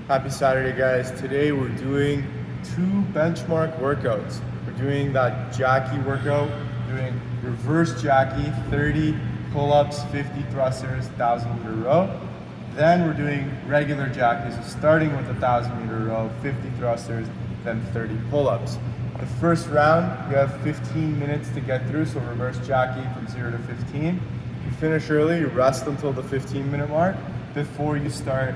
Happy Saturday, guys. Today we're doing two benchmark workouts. We're doing that Jackie workout, doing reverse Jackie, 30 pull-ups, 50 thrusters, 1,000-meter row. Then we're doing regular Jackie, so starting with 1,000-meter row, 50 thrusters, then 30 pull-ups. The first round, you have 15 minutes to get through, so reverse Jackie from 0 to 15. You finish early, you rest until the 15-minute mark before you start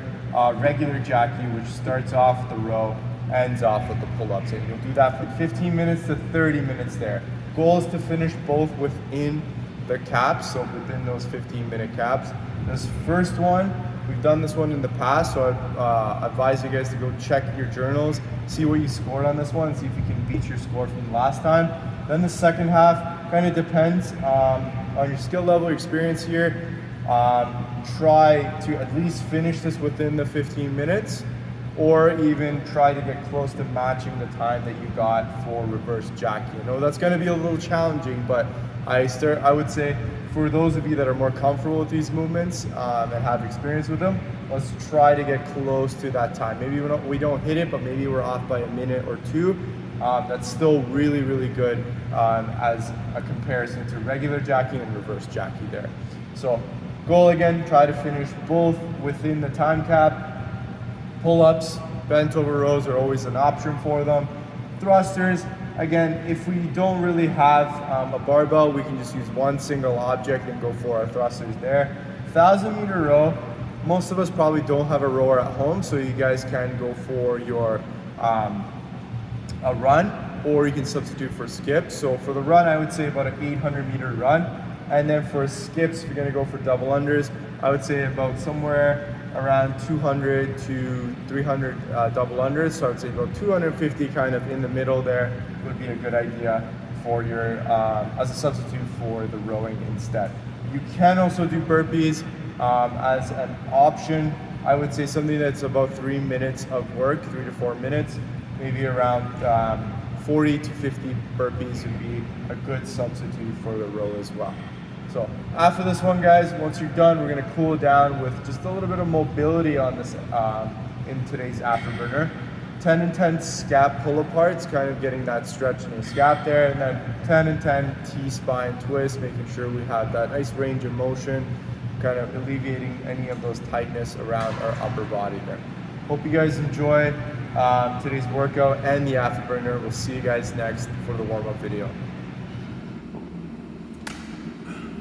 regular Jackie, which starts off the row, ends off with the pull-ups. And you'll do that from 15 minutes to 30 minutes there. Goal is to finish both within the caps, so within those 15-minute caps. This first one, we've done this one in the past, so I advise you guys to go check your journals, see what you scored on this one, see if you can beat your score from last time. Then the second half kind of depends on your skill level, your experience here. Try to at least finish this within the 15 minutes, or even try to get close to matching the time that you got for reverse Jackie. I know that's going to be a little challenging, but I would say for those of you that are more comfortable with these movements and have experience with them, let's try to get close to that time. Maybe we don't hit it, but maybe we're off by a minute or two. That's still really, really good as a comparison to regular Jackie and reverse Jackie there. So goal again, try to finish both within the time cap. Pull-ups, bent over rows are always an option for them. Thrusters, again, if we don't really have a barbell, we can just use one single object and go for our thrusters there. 1,000-meter row, most of us probably don't have a rower at home, so you guys can go for your a run, or you can substitute for skips. So for the run, I would say about an 800-meter run. And then for skips, if you're gonna go for double unders, I would say about somewhere around 200 to 300 double unders. So I would say about 250 kind of in the middle there would be a good idea for your, as a substitute for the rowing instead. You can also do burpees as an option. I would say something that's about 3 minutes of work, 3 to 4 minutes, maybe around 40 to 50 burpees would be a good substitute for the row as well. So after this one, guys, once you're done, we're gonna cool down with just a little bit of mobility on this in today's afterburner. 10 and 10 scap pull aparts, kind of getting that stretch in your scap there, and then 10 and 10 T-spine twists, making sure we have that nice range of motion, kind of alleviating any of those tightness around our upper body there. Hope you guys enjoy today's workout and the afterburner. We'll see you guys next for the warm-up video.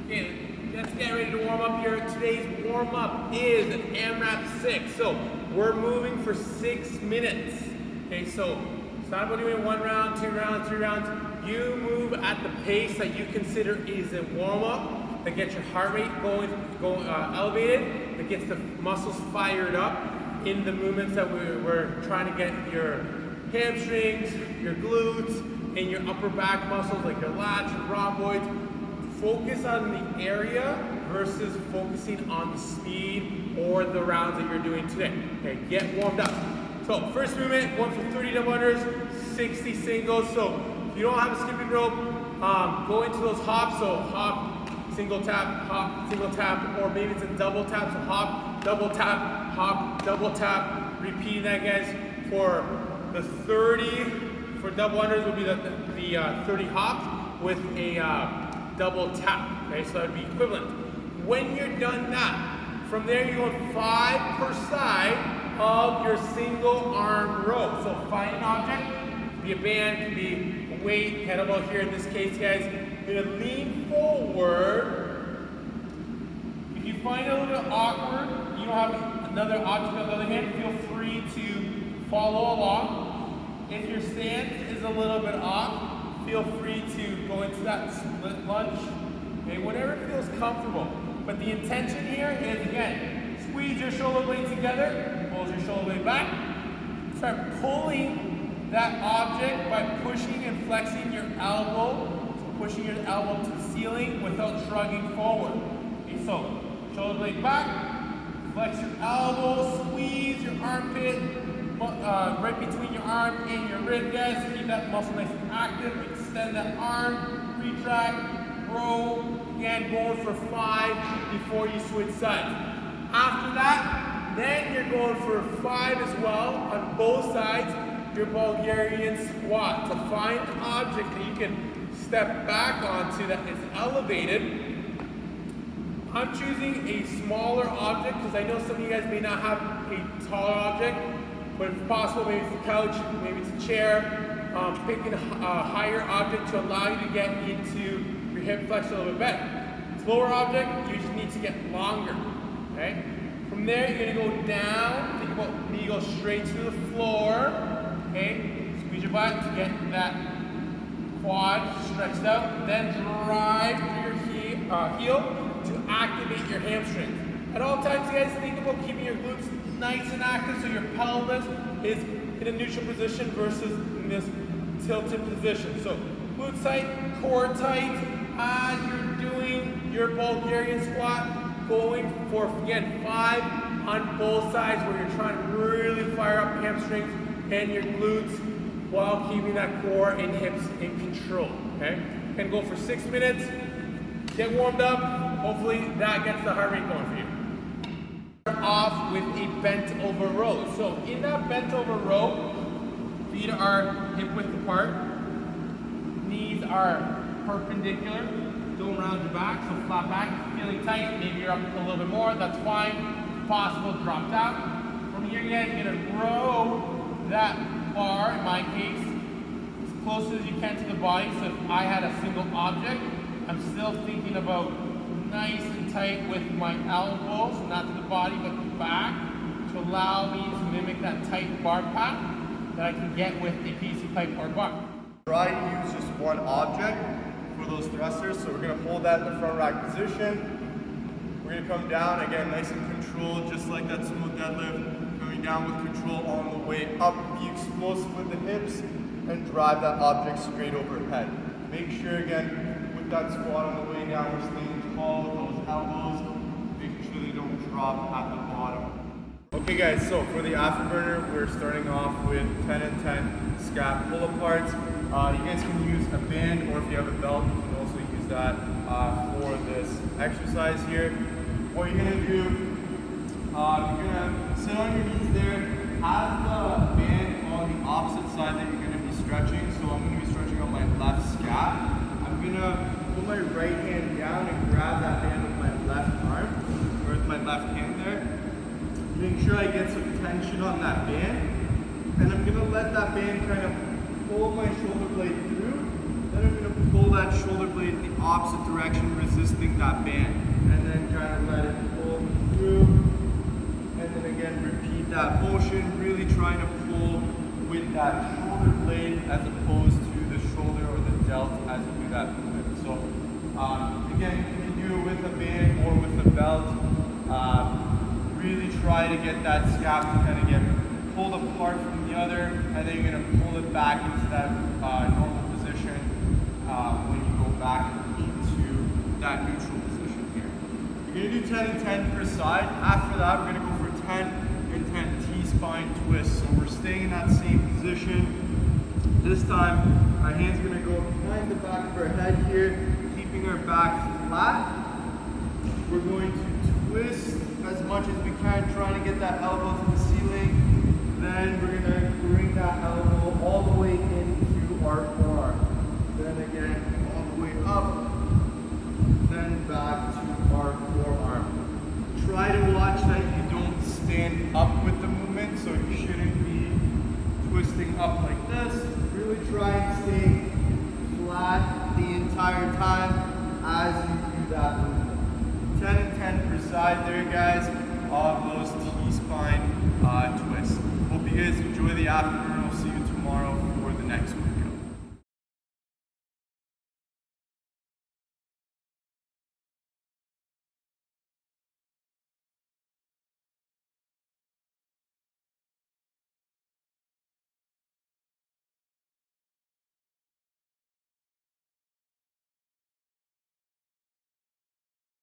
Okay, let's get ready to warm up here. Today's warm up is an AMRAP 6. So we're moving for 6 minutes. Okay, so it's not about doing 1 round, 2 rounds, 3 rounds. You move at the pace that you consider is a warm up that gets your heart rate going elevated, that gets the muscles fired up in the movements that we're trying to get your hamstrings, your glutes, and your upper back muscles like your lats, your rhomboids. Focus on the area versus focusing on the speed or the rounds that you're doing today. Okay, get warmed up. So first movement, going for 30 double unders, 60 singles. So if you don't have a skipping rope, go into those hops. So hop, single tap, or maybe it's a double tap. So hop, double tap, repeating that, guys. For the 30, for double unders would be the 30 hops with a double tap, okay, so that would be equivalent. When you're done that, from there you're going 5 per side of your single arm row. So find an object, could be a band, could be a weight, kettlebell here in this case, guys. You're gonna lean forward. If you find it a little bit awkward, you don't have another object on the other hand, feel free to follow along. If your stance is a little bit off, feel free to go into that split lunge, okay, whatever feels comfortable. But the intention here is, again, squeeze your shoulder blades together, pull your shoulder blade back, start pulling that object by pushing and flexing your elbow, so pushing your elbow to the ceiling without shrugging forward. Okay, so shoulder blade back, flex your elbow, squeeze your armpit, right between your arm and your rib, guys. Keep that muscle nice and active. Extend that arm, retract, row. Again, going for 5 before you switch sides. After that, Then you're going for 5 as well on both sides, your Bulgarian squat. To find an object that you can step back onto that is elevated. I'm choosing a smaller object because I know some of you guys may not have a taller object, but if possible, maybe it's the couch, maybe it's a chair. Picking a higher object to allow you to get into your hip flex a little bit better. Lower object, you just need to get longer. Okay? From there, you're gonna go down. Think about knee go straight to the floor. Okay? Squeeze your butt to get that quad stretched out. Then drive through your heel to activate your hamstrings. At all times, you guys think about keeping your glutes nice and active so your pelvis is in a neutral position versus in this tilted position. So glutes tight, core tight. As you're doing your Bulgarian squat, going for, again, 5 on both sides where you're trying to really fire up hamstrings and your glutes while keeping that core and hips in control, okay? And go for 6 minutes, get warmed up. Hopefully that gets the heart rate going for you. Start off with a bent over row. So in that bent over row, feet are hip width apart, knees are perpendicular, don't round your back, so flat back, feeling tight, maybe you're up a little bit more, that's fine. If possible, drop down. From here again, you're gonna row that bar, in my case, as close as you can to the body. So if I had a single object, I'm still thinking about nice and tight with my elbows, not to the body, but the back, to allow me to mimic that tight bar path that I can get with a PC pipe or bar. Try to use just one object for those thrusters. So we're going to hold that in the front rack position. We're going to come down, again, nice and controlled, just like that smooth deadlift. Coming down with control on the way up. Be explosive with the hips and drive that object straight overhead. Make sure, again, with that squat on the way down, we're staying tall with those elbows, making sure they don't drop at the bottom. Okay guys, so for the afterburner, we're starting off with 10 and 10 Scap pull-aparts. You guys can use a band, or if you have a belt, you can also use that for this exercise here. What you're gonna do, you're gonna sit on your knees there, have the band on the opposite side that you're gonna be stretching. So I'm gonna be stretching on my left scap. I'm gonna put my right hand down and grab that band with my left arm, or with my left hand there. Make sure I get some tension on that band. And I'm gonna let that band kind of pull my shoulder blade through. Then I'm gonna pull that shoulder blade in the opposite direction, resisting that band. And then kind of let it pull through. And then again, repeat that motion, really trying to pull with that shoulder blade as opposed to the shoulder or the delt as you do that movement. So again, you can do it with a band or with a belt. Really try to get that scap to kind of get pulled apart from the other, and then you're going to pull it back into that normal position when you go back into that neutral position here. You're going to do 10 and 10 per side. After that, we're going to go for 10 and 10 T-spine twists. So we're staying in that same position. This time, our hand's going to go behind the back of our head here, keeping our back flat. We're going to twist as much as we can, trying to get that elbow to the ceiling. Then we're going to bring that elbow all the way into our forearm. Then again, all the way up. Then back to our forearm. Try to watch that you don't stand up with the movement, so you shouldn't be twisting up like this. Really try and stay flat the entire time as you do that movement. 10 and 10 per side there, guys, of those T-spine twists. Hope you guys enjoy the afterburner. We'll see you tomorrow for the next one.